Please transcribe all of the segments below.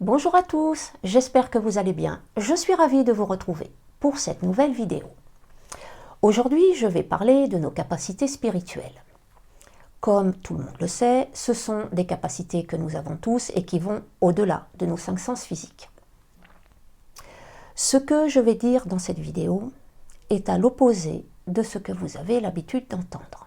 Bonjour à tous, j'espère que vous allez bien. Je suis ravie de vous retrouver pour cette nouvelle vidéo. Aujourd'hui, je vais parler de nos capacités spirituelles. Comme tout le monde le sait, ce sont des capacités que nous avons tous et qui vont au-delà de nos 5 sens physiques. Ce que je vais dire dans cette vidéo est à l'opposé de ce que vous avez l'habitude d'entendre.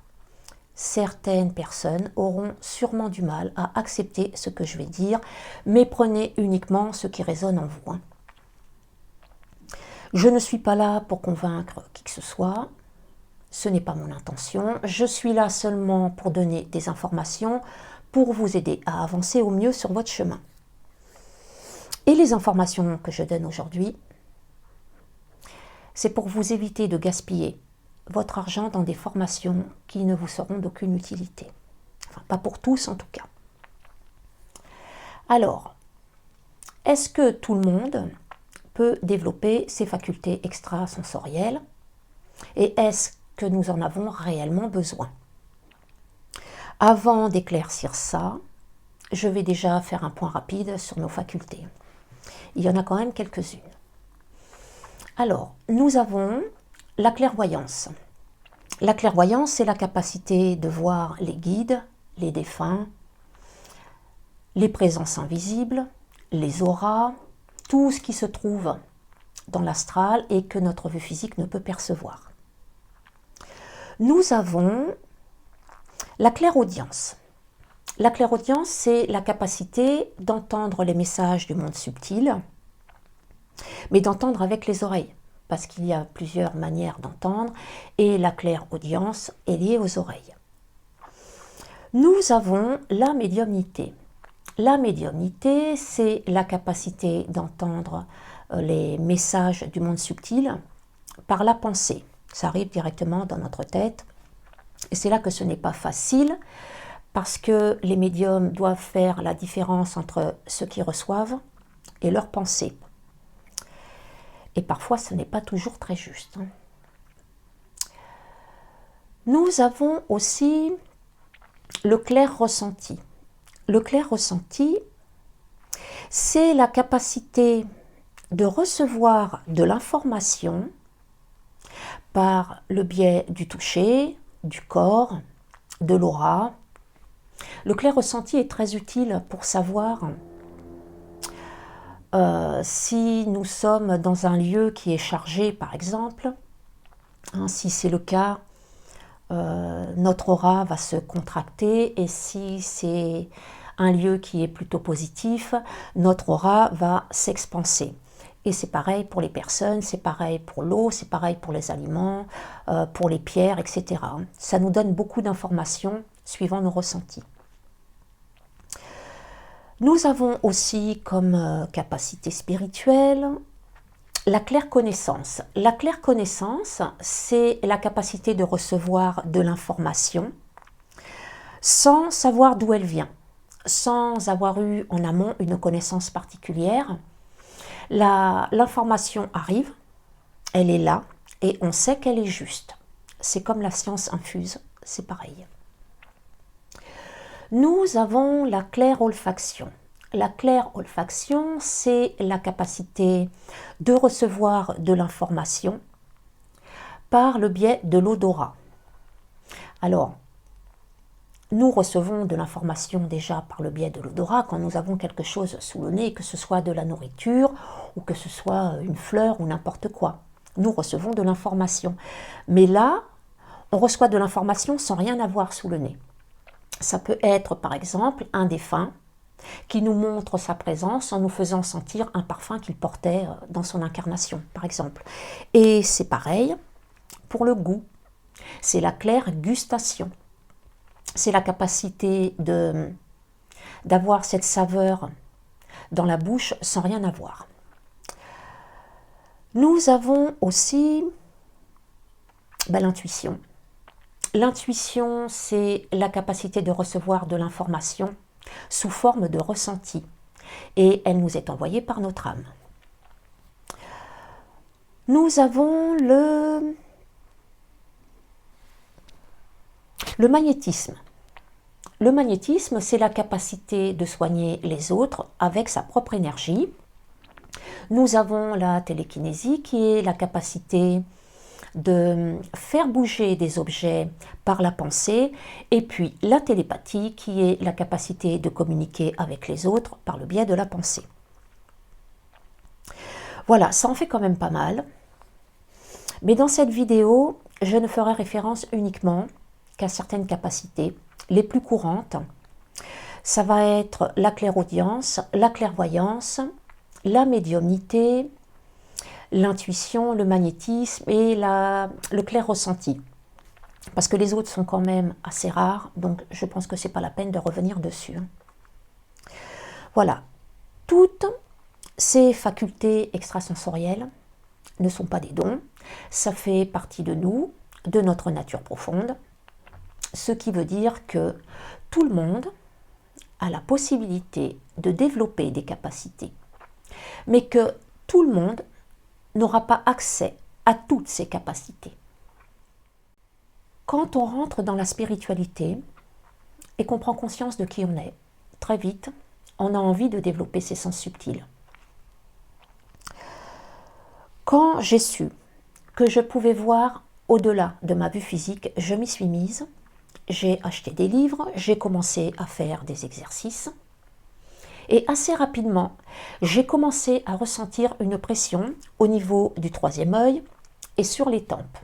Certaines personnes auront sûrement du mal à accepter ce que je vais dire, mais prenez uniquement ce qui résonne en vous. Je ne suis pas là pour convaincre qui que ce soit, ce n'est pas mon intention, je suis là seulement pour donner des informations, pour vous aider à avancer au mieux sur votre chemin. Et les informations que je donne aujourd'hui, c'est pour vous éviter de gaspiller votre argent dans des formations qui ne vous seront d'aucune utilité. Enfin, pas pour tous en tout cas. Alors, est-ce que tout le monde peut développer ses facultés extrasensorielles et est-ce que nous en avons réellement besoin? Avant d'éclaircir ça, je vais déjà faire un point rapide sur nos facultés. Il y en a quand même quelques-unes. Alors, nous avons la clairvoyance. La clairvoyance, c'est la capacité de voir les guides, les défunts, les présences invisibles, les auras, tout ce qui se trouve dans l'astral et que notre vue physique ne peut percevoir. Nous avons la clairaudience. La clairaudience, c'est la capacité d'entendre les messages du monde subtil, mais d'entendre avec les oreilles, parce qu'il y a plusieurs manières d'entendre, et la clairaudience est liée aux oreilles. Nous avons la médiumnité. La médiumnité, c'est la capacité d'entendre les messages du monde subtil par la pensée. Ça arrive directement dans notre tête, et c'est là que ce n'est pas facile, parce que les médiums doivent faire la différence entre ce qu'ils reçoivent et leurs pensées. Et parfois, ce n'est pas toujours très juste. Nous avons aussi le clair ressenti. Le clair ressenti, c'est la capacité de recevoir de l'information par le biais du toucher, du corps, de l'aura. Le clair ressenti est très utile pour savoir si nous sommes dans un lieu qui est chargé, par exemple. Si c'est le cas, notre aura va se contracter et si c'est un lieu qui est plutôt positif, notre aura va s'expanser. Et c'est pareil pour les personnes, c'est pareil pour l'eau, c'est pareil pour les aliments, pour les pierres, etc. Ça nous donne beaucoup d'informations suivant nos ressentis. Nous avons aussi comme capacité spirituelle la clairconnaissance. La clairconnaissance, c'est la capacité de recevoir de l'information sans savoir d'où elle vient, sans avoir eu en amont une connaissance particulière. L'information arrive, elle est là et on sait qu'elle est juste. C'est comme la science infuse, c'est pareil. Nous avons la clair-olfaction. La clair-olfaction, c'est la capacité de recevoir de l'information par le biais de l'odorat. Alors, nous recevons de l'information déjà par le biais de l'odorat quand nous avons quelque chose sous le nez, que ce soit de la nourriture ou que ce soit une fleur ou n'importe quoi. Nous recevons de l'information. Mais là, on reçoit de l'information sans rien avoir sous le nez. Ça peut être par exemple un défunt qui nous montre sa présence en nous faisant sentir un parfum qu'il portait dans son incarnation, par exemple. Et c'est pareil pour le goût. C'est la clair-gustation. C'est la capacité d'avoir cette saveur dans la bouche sans rien avoir. Nous avons aussi l'intuition. L'intuition, c'est la capacité de recevoir de l'information sous forme de ressenti. Et elle nous est envoyée par notre âme. Nous avons le magnétisme. Le magnétisme, c'est la capacité de soigner les autres avec sa propre énergie. Nous avons la télékinésie qui est la capacité de faire bouger des objets par la pensée, et puis la télépathie qui est la capacité de communiquer avec les autres par le biais de la pensée. Voilà, ça en fait quand même pas mal. Mais dans cette vidéo, je ne ferai référence uniquement qu'à certaines capacités, les plus courantes. Ça va être la clairaudience, la clairvoyance, la médiumnité, l'intuition, le magnétisme et le clair ressenti. Parce que les autres sont quand même assez rares, donc je pense que ce n'est pas la peine de revenir dessus. Voilà, toutes ces facultés extrasensorielles ne sont pas des dons, ça fait partie de nous, de notre nature profonde, ce qui veut dire que tout le monde a la possibilité de développer des capacités, mais que tout le monde n'aura pas accès à toutes ces capacités. Quand on rentre dans la spiritualité et qu'on prend conscience de qui on est, très vite, on a envie de développer ses sens subtils. Quand j'ai su que je pouvais voir au-delà de ma vue physique, je m'y suis mise. J'ai acheté des livres, j'ai commencé à faire des exercices. Et assez rapidement, j'ai commencé à ressentir une pression au niveau du troisième œil et sur les tempes.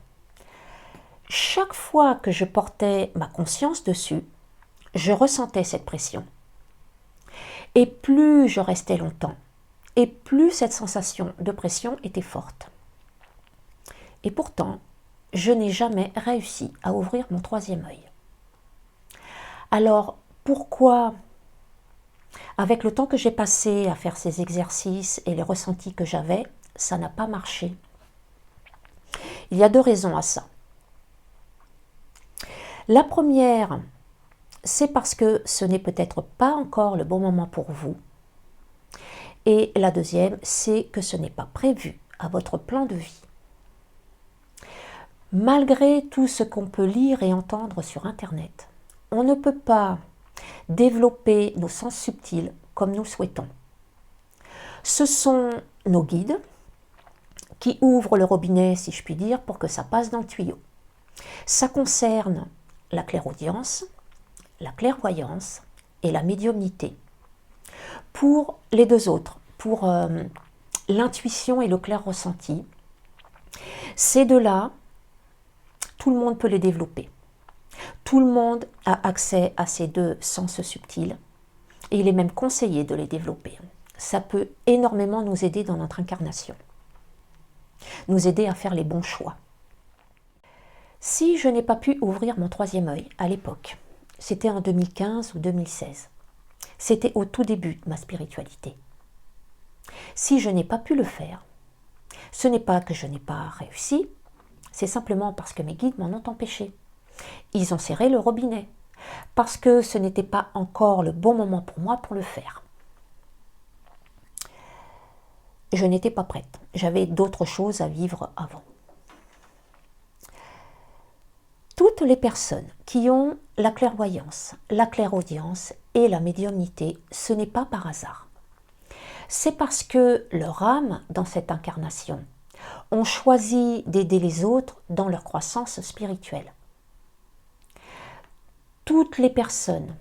Chaque fois que je portais ma conscience dessus, je ressentais cette pression. Et plus je restais longtemps, et plus cette sensation de pression était forte. Et pourtant, je n'ai jamais réussi à ouvrir mon troisième œil. Alors, pourquoi, avec le temps que j'ai passé à faire ces exercices et les ressentis que j'avais, ça n'a pas marché? Il y a deux raisons à ça. La première, c'est parce que ce n'est peut-être pas encore le bon moment pour vous. Et la deuxième, c'est que ce n'est pas prévu à votre plan de vie. Malgré tout ce qu'on peut lire et entendre sur Internet, on ne peut pas développer nos sens subtils comme nous souhaitons. Ce sont nos guides qui ouvrent le robinet, si je puis dire, pour que ça passe dans le tuyau. Ça concerne la clairaudience, la clairvoyance et la médiumnité. Pour les deux autres, pour l'intuition et le clair ressenti, ces deux-là, tout le monde peut les développer. Tout le monde a accès à ces deux sens subtils et il est même conseillé de les développer. Ça peut énormément nous aider dans notre incarnation, nous aider à faire les bons choix. Si je n'ai pas pu ouvrir mon troisième œil à l'époque, c'était en 2015 ou 2016, c'était au tout début de ma spiritualité. Si je n'ai pas pu le faire, ce n'est pas que je n'ai pas réussi, c'est simplement parce que mes guides m'en ont empêché. Ils ont serré le robinet, parce que ce n'était pas encore le bon moment pour moi pour le faire. Je n'étais pas prête, j'avais d'autres choses à vivre avant. Toutes les personnes qui ont la clairvoyance, la clairaudience et la médiumnité, ce n'est pas par hasard. C'est parce que leur âme, dans cette incarnation, ont choisi d'aider les autres dans leur croissance spirituelle. Toutes les personnes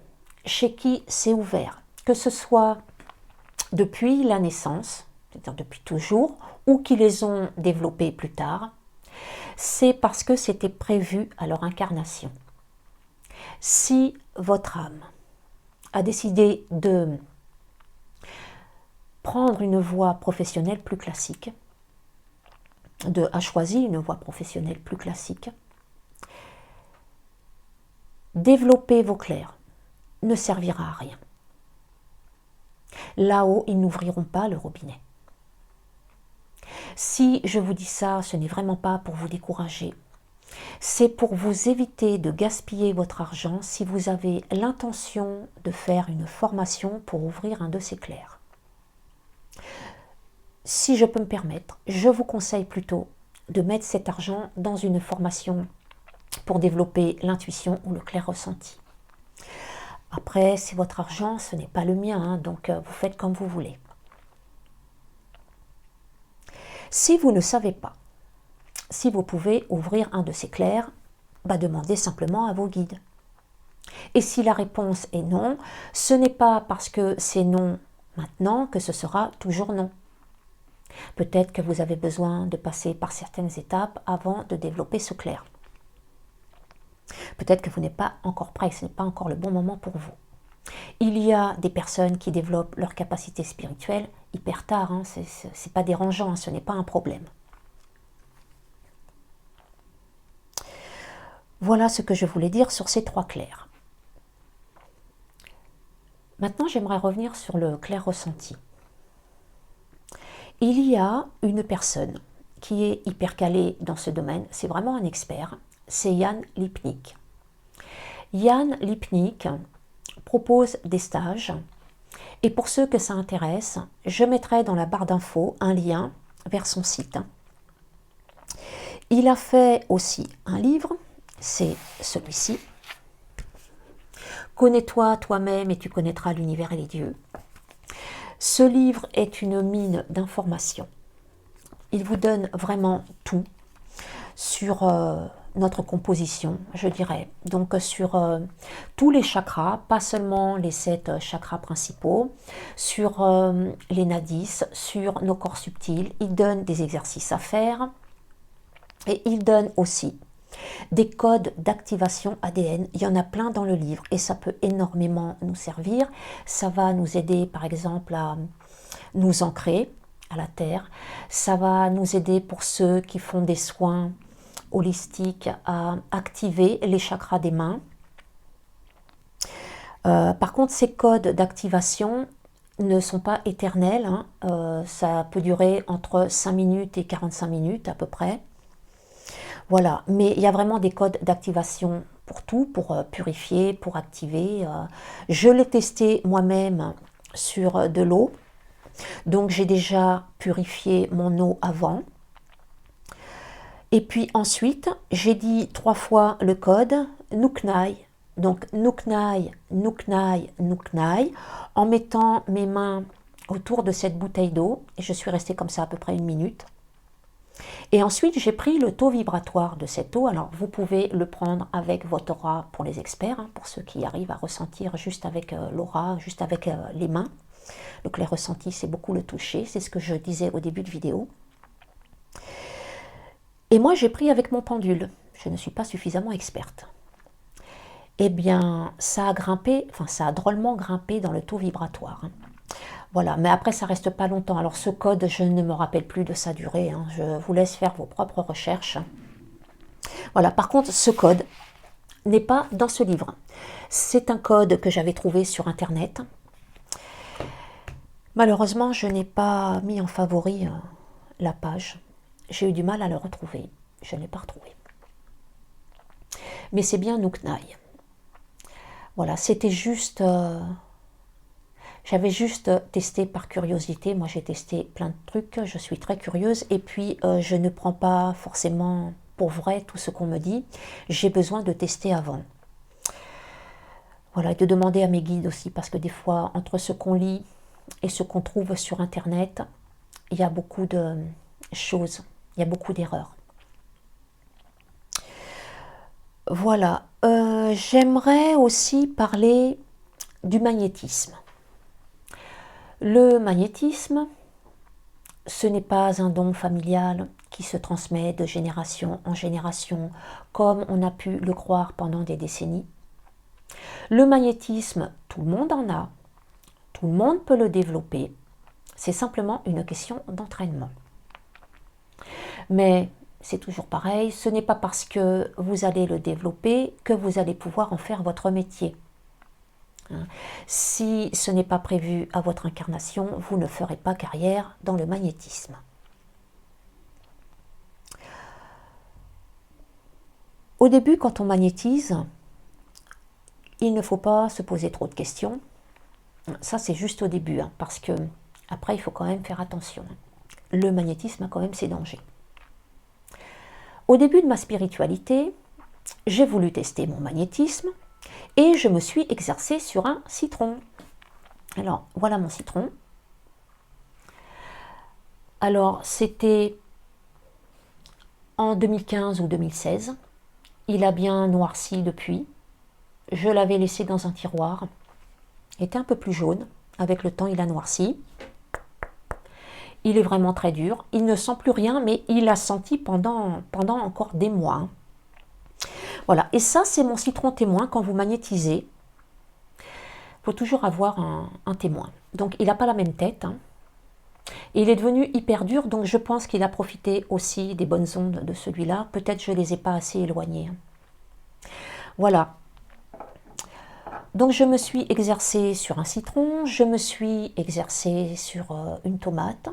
chez qui c'est ouvert, que ce soit depuis la naissance, c'est-à-dire depuis toujours, ou qui les ont développées plus tard, c'est parce que c'était prévu à leur incarnation. Si votre âme a décidé de prendre une voie professionnelle plus classique, a choisi une voie professionnelle plus classique, développer vos clairs ne servira à rien. Là-haut, ils n'ouvriront pas le robinet. Si je vous dis ça, ce n'est vraiment pas pour vous décourager. C'est pour vous éviter de gaspiller votre argent si vous avez l'intention de faire une formation pour ouvrir un de ces clairs. Si je peux me permettre, je vous conseille plutôt de mettre cet argent dans une formation pour développer l'intuition ou le clair ressenti. Après, c'est votre argent, ce n'est pas le mien, hein, donc vous faites comme vous voulez. Si vous ne savez pas si vous pouvez ouvrir un de ces clairs, demandez simplement à vos guides. Et si la réponse est non, ce n'est pas parce que c'est non maintenant que ce sera toujours non. Peut-être que vous avez besoin de passer par certaines étapes avant de développer ce clair. Peut-être que vous n'êtes pas encore prêt, ce n'est pas encore le bon moment pour vous. Il y a des personnes qui développent leur capacité spirituelle hyper tard, hein, c'est pas dérangeant, hein, ce n'est pas un problème. Voilà ce que je voulais dire sur ces 3 clairs. Maintenant, j'aimerais revenir sur le clair ressenti. Il y a une personne qui est hyper calée dans ce domaine, c'est vraiment un expert, c'est Jan Lipnik. Jan Lipnik propose des stages et pour ceux que ça intéresse, je mettrai dans la barre d'infos un lien vers son site. Il a fait aussi un livre, c'est celui-ci. Connais-toi toi-même et tu connaîtras l'univers et les dieux. Ce livre est une mine d'informations. Il vous donne vraiment tout sur notre composition, je dirais. Donc sur tous les chakras, pas seulement les 7 chakras principaux, sur les nadis, sur nos corps subtils. Il donne des exercices à faire et il donne aussi des codes d'activation ADN, il y en a plein dans le livre et ça peut énormément nous servir. Ça va nous aider par exemple à nous ancrer à la terre. Ça va nous aider pour ceux qui font des soins holistiques à activer les chakras des mains. Par contre, ces codes d'activation ne sont pas éternels. Hein. Ça peut durer entre 5 minutes et 45 minutes à peu près. Voilà, mais il y a vraiment des codes d'activation pour tout, pour purifier, pour activer. Je l'ai testé moi-même sur de l'eau, donc j'ai déjà purifié mon eau avant. Et puis ensuite, j'ai dit 3 fois le code Nuknai, donc Nuknai, Nuknai, Nuknai, en mettant mes mains autour de cette bouteille d'eau, et je suis restée comme ça à peu près 1 minute. Et ensuite, j'ai pris le taux vibratoire de cette eau. Alors, vous pouvez le prendre avec votre aura pour les experts, hein, pour ceux qui arrivent à ressentir juste avec l'aura, juste avec les mains. Le clair ressenti, c'est beaucoup le toucher. C'est ce que je disais au début de vidéo. Et moi, j'ai pris avec mon pendule. Je ne suis pas suffisamment experte. Eh bien, ça a grimpé, enfin, ça a drôlement grimpé dans le taux vibratoire. Hein. Voilà, mais après ça reste pas longtemps. Alors ce code, je ne me rappelle plus de sa durée. Hein. Je vous laisse faire vos propres recherches. Voilà, par contre, ce code n'est pas dans ce livre. C'est un code que j'avais trouvé sur Internet. Malheureusement, je n'ai pas mis en favori la page. J'ai eu du mal à le retrouver. Je ne l'ai pas retrouvé. Mais c'est bien Nuknai. Voilà, c'était juste... J'avais juste testé par curiosité. Moi, j'ai testé plein de trucs. Je suis très curieuse. Et puis, je ne prends pas forcément pour vrai tout ce qu'on me dit. J'ai besoin de tester avant. Voilà, et de demander à mes guides aussi. Parce que des fois, entre ce qu'on lit et ce qu'on trouve sur Internet, il y a beaucoup de choses. Il y a beaucoup d'erreurs. Voilà. J'aimerais aussi parler du magnétisme. Le magnétisme, ce n'est pas un don familial qui se transmet de génération en génération, comme on a pu le croire pendant des décennies. Le magnétisme, tout le monde en a, tout le monde peut le développer, c'est simplement une question d'entraînement. Mais c'est toujours pareil, ce n'est pas parce que vous allez le développer que vous allez pouvoir en faire votre métier. Si ce n'est pas prévu à votre incarnation, vous ne ferez pas carrière dans le magnétisme. Au début, quand on magnétise, il ne faut pas se poser trop de questions. Ça, c'est juste au début, hein, parce que après, il faut quand même faire attention. Le magnétisme a quand même ses dangers. Au début de ma spiritualité, j'ai voulu tester mon magnétisme Et je me suis exercée sur un citron. Alors, voilà mon citron. Alors, c'était en 2015 ou 2016. Il a bien noirci depuis. Je l'avais laissé dans un tiroir. Il était un peu plus jaune. Avec le temps, il a noirci. Il est vraiment très dur. Il ne sent plus rien, mais il a senti pendant encore des mois. Voilà. Et ça, c'est mon citron témoin. Quand vous magnétisez, il faut toujours avoir un témoin. Donc, il n'a pas la même tête. Il est devenu hyper dur, donc je pense qu'il a profité aussi des bonnes ondes de celui-là. Peut-être je ne les ai pas assez éloignés. Voilà. Donc je me suis exercée sur un citron, je me suis exercée sur une tomate.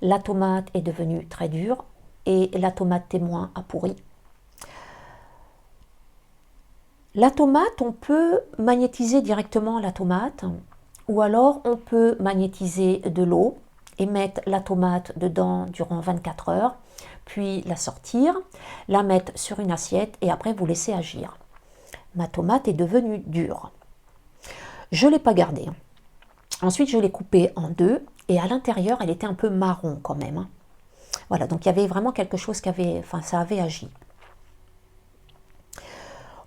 La tomate est devenue très dure et la tomate témoin a pourri. La tomate, on peut magnétiser directement la tomate ou alors on peut magnétiser de l'eau et mettre la tomate dedans durant 24 heures, puis la sortir, la mettre sur une assiette et après vous laisser agir. Ma tomate est devenue dure. Je ne l'ai pas gardée. Ensuite, je l'ai coupée en deux et à l'intérieur, elle était un peu marron quand même. Voilà, donc il y avait vraiment quelque chose qui avait, ça avait agi.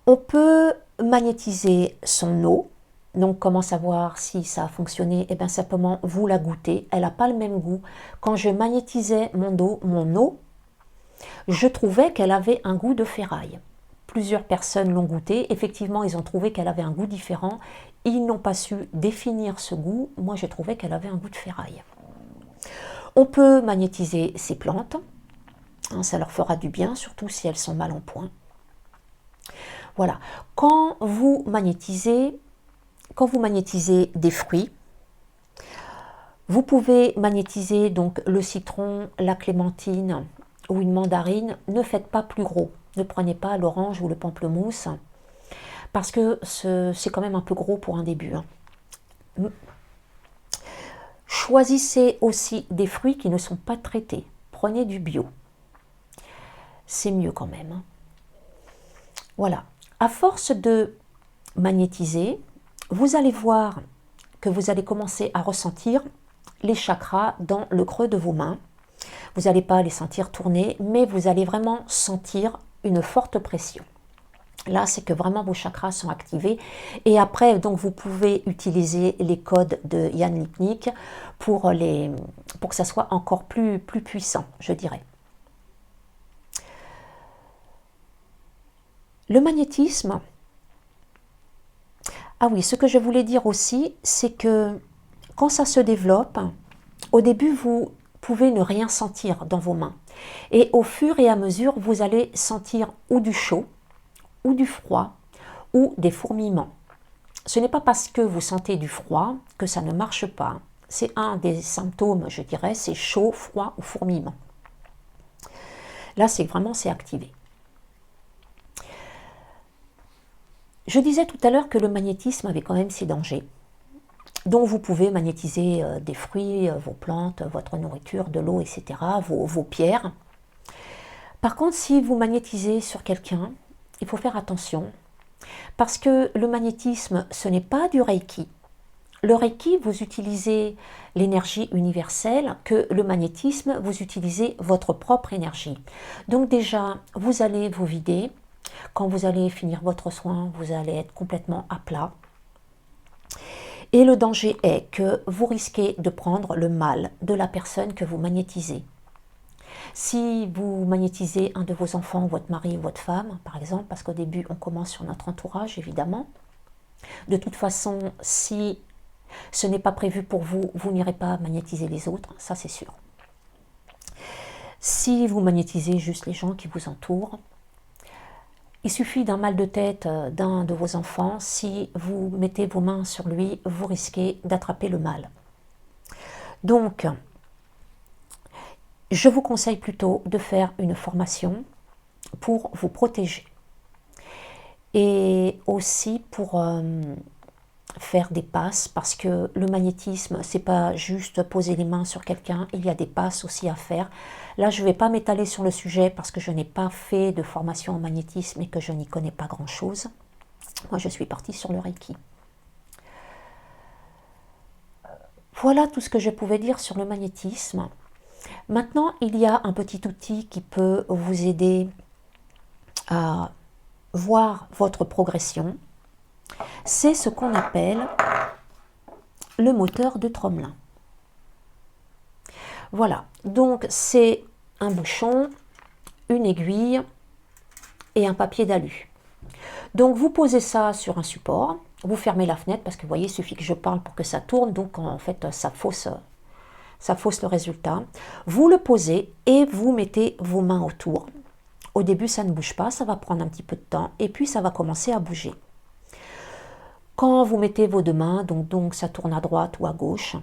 On peut magnétiser son eau. Donc, comment savoir si ça a fonctionné? Eh bien, simplement, vous la goûtez. Elle n'a pas le même goût. Quand je magnétisais mon eau, je trouvais qu'elle avait un goût de ferraille. Plusieurs personnes l'ont goûté. Effectivement, ils ont trouvé qu'elle avait un goût différent. Ils n'ont pas su définir ce goût. Moi, j'ai trouvé qu'elle avait un goût de ferraille. On peut magnétiser ces plantes. Ça leur fera du bien, surtout si elles sont mal en point. Voilà. Quand vous magnétisez des fruits, vous pouvez magnétiser donc le citron, la clémentine ou une mandarine. Ne faites pas plus gros. Ne prenez pas l'orange ou le pamplemousse parce que c'est quand même un peu gros pour un début. Choisissez aussi des fruits qui ne sont pas traités. Prenez du bio. C'est mieux quand même. Voilà. À force de magnétiser, vous allez voir que vous allez commencer à ressentir les chakras dans le creux de vos mains. Vous n'allez pas les sentir tourner, mais vous allez vraiment sentir une forte pression. Là, c'est que vraiment vos chakras sont activés. Et après, donc, vous pouvez utiliser les codes de Jan Lipnik pour que ça soit encore plus puissant, je dirais. Le magnétisme. Ah oui, ce que je voulais dire aussi, c'est que quand ça se développe, au début, vous pouvez ne rien sentir dans vos mains. Et au fur et à mesure, vous allez sentir ou du chaud, ou du froid, ou des fourmillements. Ce n'est pas parce que vous sentez du froid que ça ne marche pas. C'est un des symptômes, je dirais, c'est chaud, froid ou fourmillement. Là, c'est activé. Je disais tout à l'heure que le magnétisme avait quand même ses dangers. Donc vous pouvez magnétiser des fruits, vos plantes, votre nourriture, de l'eau, etc., vos pierres. Par contre, si vous magnétisez sur quelqu'un, il faut faire attention parce que le magnétisme, ce n'est pas du Reiki. Le Reiki, vous utilisez l'énergie universelle, que le magnétisme, vous utilisez votre propre énergie. Donc déjà, vous allez vous vider. Quand vous allez finir votre soin, vous allez être complètement à plat. Et le danger est que vous risquez de prendre le mal de la personne que vous magnétisez. Si vous magnétisez un de vos enfants, votre mari ou votre femme, par exemple, parce qu'au début, on commence sur notre entourage, évidemment. De toute façon, si ce n'est pas prévu pour vous, vous n'irez pas magnétiser les autres, ça c'est sûr. Si vous magnétisez juste les gens qui vous entourent, il suffit d'un mal de tête d'un de vos enfants, si vous mettez vos mains sur lui, vous risquez d'attraper le mal. Donc, je vous conseille plutôt de faire une formation pour vous protéger. Et aussi pour faire des passes, parce que le magnétisme, c'est pas juste poser les mains sur quelqu'un, il y a des passes aussi à faire. Là, je ne vais pas m'étaler sur le sujet parce que je n'ai pas fait de formation en magnétisme et que je n'y connais pas grand-chose. Moi, je suis partie sur le Reiki. Voilà tout ce que je pouvais dire sur le magnétisme. Maintenant, il y a un petit outil qui peut vous aider à voir votre progression. C'est ce qu'on appelle le moteur de Tromelin. Voilà, donc c'est un bouchon, une aiguille et un papier d'alu. Donc vous posez ça sur un support, vous fermez la fenêtre parce que vous voyez, il suffit que je parle pour que ça tourne, donc en fait ça fausse le résultat. Vous le posez et vous mettez vos mains autour. Au début ça ne bouge pas, ça va prendre un petit peu de temps et puis ça va commencer à bouger. Quand vous mettez vos deux mains, donc ça tourne à droite ou à gauche,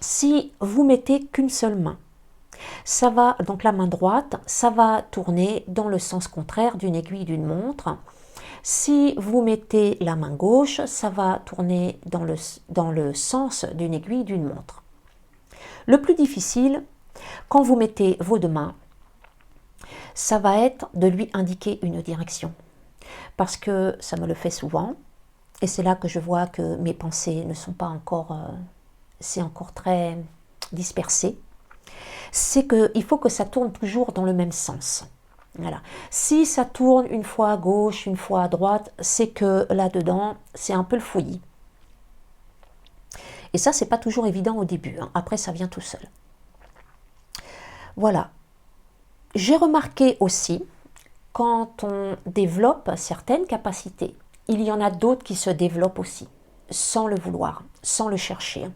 si vous mettez qu'une seule main, ça va, donc la main droite, ça va tourner dans le sens contraire d'une aiguille d'une montre. Si vous mettez la main gauche, ça va tourner dans le sens d'une aiguille d'une montre. Le plus difficile, quand vous mettez vos deux mains, ça va être de lui indiquer une direction. Parce que ça me le fait souvent, et c'est là que je vois que mes pensées ne sont pas encore... c'est encore très dispersé, c'est qu'il faut que ça tourne toujours dans le même sens. Voilà. Si ça tourne une fois à gauche, une fois à droite, c'est que là-dedans, c'est un peu le fouillis. Et ça, c'est pas toujours évident au début. Hein. Après, ça vient tout seul. Voilà. J'ai remarqué aussi, quand on développe certaines capacités, il y en a d'autres qui se développent aussi, sans le vouloir, sans le chercher.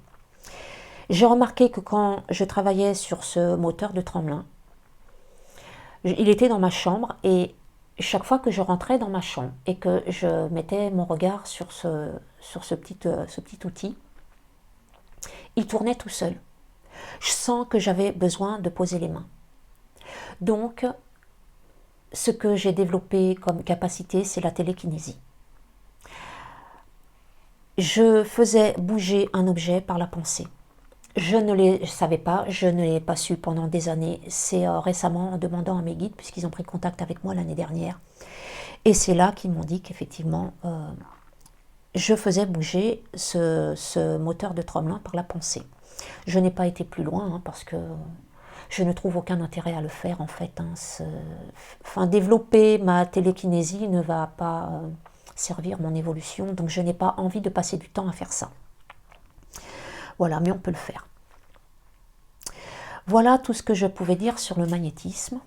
J'ai remarqué que quand je travaillais sur ce moteur de Tromelin, il était dans ma chambre et chaque fois que je rentrais dans ma chambre et que je mettais mon regard sur ce petit outil, il tournait tout seul. Je sens que j'avais besoin de poser les mains. Donc, ce que j'ai développé comme capacité, c'est la télékinésie. Je faisais bouger un objet par la pensée. Je ne le savais pas, je ne l'ai pas su pendant des années. C'est récemment en demandant à mes guides, puisqu'ils ont pris contact avec moi l'année dernière. Et c'est là qu'ils m'ont dit qu'effectivement, je faisais bouger ce moteur de Tromelin par la pensée. Je n'ai pas été plus loin, hein, parce que je ne trouve aucun intérêt à le faire en fait. Hein. Développer ma télékinésie ne va pas servir mon évolution, donc je n'ai pas envie de passer du temps à faire ça. Voilà, mais on peut le faire. Voilà tout ce que je pouvais dire sur le magnétisme.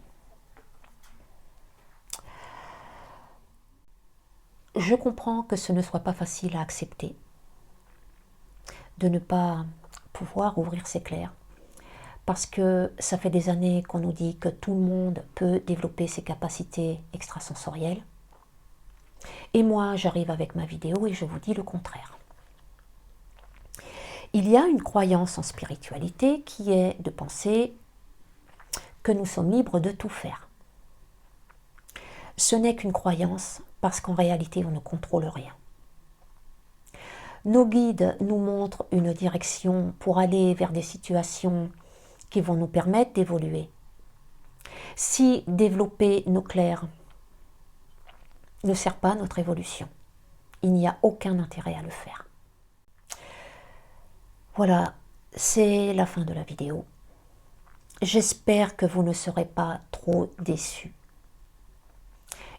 Je comprends que ce ne soit pas facile à accepter, de ne pas pouvoir ouvrir ses clairs, parce que ça fait des années qu'on nous dit que tout le monde peut développer ses capacités extrasensorielles. Et moi, j'arrive avec ma vidéo et je vous dis le contraire. Il y a une croyance en spiritualité qui est de penser que nous sommes libres de tout faire. Ce n'est qu'une croyance parce qu'en réalité, on ne contrôle rien. Nos guides nous montrent une direction pour aller vers des situations qui vont nous permettre d'évoluer. Si développer nos clairs ne sert pas à notre évolution, il n'y a aucun intérêt à le faire. Voilà, c'est la fin de la vidéo. J'espère que vous ne serez pas trop déçus.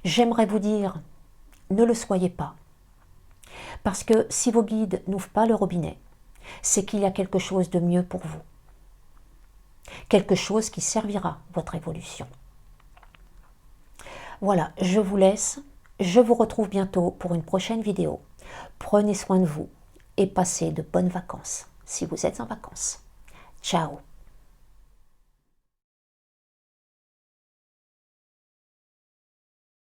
J'aimerais vous dire, ne le soyez pas. Parce que si vos guides n'ouvrent pas le robinet, c'est qu'il y a quelque chose de mieux pour vous. Quelque chose qui servira votre évolution. Voilà, je vous laisse. Je vous retrouve bientôt pour une prochaine vidéo. Prenez soin de vous et passez de bonnes vacances si vous êtes en vacances. Ciao!